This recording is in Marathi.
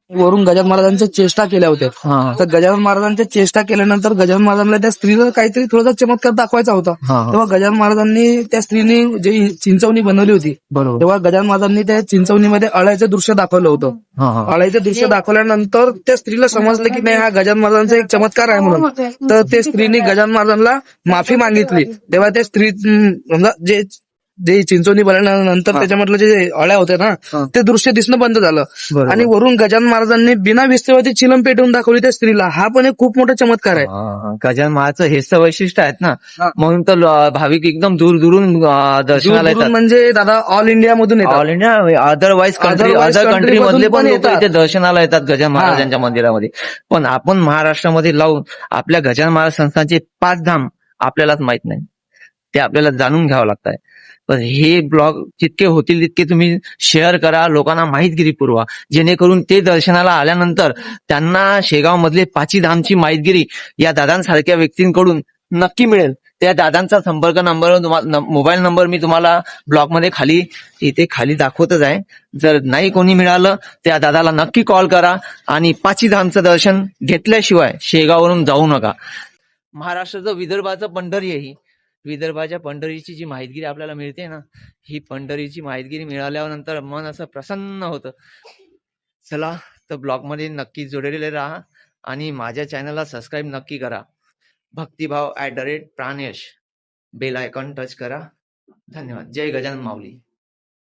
वरून गजानन महाराजांच्या चेष्टा केल्या होत्या. तर गजानन महाराजांच्या चेष्टा केल्यानंतर गजानन महाराजांना त्या स्त्रीला काहीतरी थोडासा चमत्कार दाखवायचा होता. तेव्हा गजानन महाराजांनी त्या स्त्रीने जी चिंचवणी बनवली होती, तेव्हा गजानन महाराजांनी त्या चिंचवणीमध्ये अळ्याचं दृश्य दाखवलं होतं. अळ्याचं दृश्य दाखवल्यानंतर त्या स्त्रीला समजलं की नाही, हा गजानन महाराजांचा एक चमत्कार आहे म्हणून. तर त्या स्त्रीने गजानन महाराजांना माफी मागितली. तेव्हा त्या स्त्री समजा जे चिंचवणी बनवल्यानंतर त्याच्यामधलं जे अळ्या होत्या ना, ते दृश्य दिसणं बंद झालं. आणि वरून गजानन महाराजांनी बिना विस्तवाची चिलम पेटवून दाखवली त्या स्त्रीला. हा पण एक खूप मोठा चमत्कार आहे. गजानन महाराजचं हेच तर वैशिष्ट्य आहेत ना, म्हणून तर भाविक एकदम दूर दूरून दर्शनाला येतात. म्हणजे दादा ऑल इंडिया मधून येतात. ऑल इंडिया अदर कंट्री मधले पण लोक इथे दर्शनाला येतात गजानन महाराजांच्या मंदिरामध्ये. पण आपण महाराष्ट्रामध्ये लावून आपल्या गजानन महाराज संस्थानचे 5 धाम आपल्यालाच माहित नाही, ते आपल्याला जाणून घ्यावं लागतंय. पण हे ब्लॉग जितके होतील तितके तुम्ही शेअर करा, लोकांना माहितगिरी पुरवा, जेणेकरून ते दर्शनाला आल्यानंतर त्यांना शेगाव मधले 5 धामची माहितगिरी या दादांसारख्या व्यक्तींकडून नक्की मिळेल. त्या दादांचा संपर्क नंबर, मोबाईल नंबर मी तुम्हाला ब्लॉगमध्ये इथे खाली दाखवतच आहे. जर नाही कोणी मिळालं त्या दादाला नक्की कॉल करा आणि 5 धामचं दर्शन घेतल्याशिवाय शेगाववरून जाऊ नका. महाराष्ट्राचं विदर्भाचं पंढरी आहे ही. विदर्भाच्या पंढरीची जी माहितगिरी आपल्याला मिळते ना, ही पंढरीची माहितगिरी मिळाल्यानंतर मन असं प्रसन्न होतं. चला तर ब्लॉगमध्ये नक्की जोडलेले राहा आणि माझ्या चॅनलला सबस्क्राईब नक्की करा. भक्तिभाव @प्राणेश बेल आयकॉन टच करा. धन्यवाद. जय गजानन माऊली.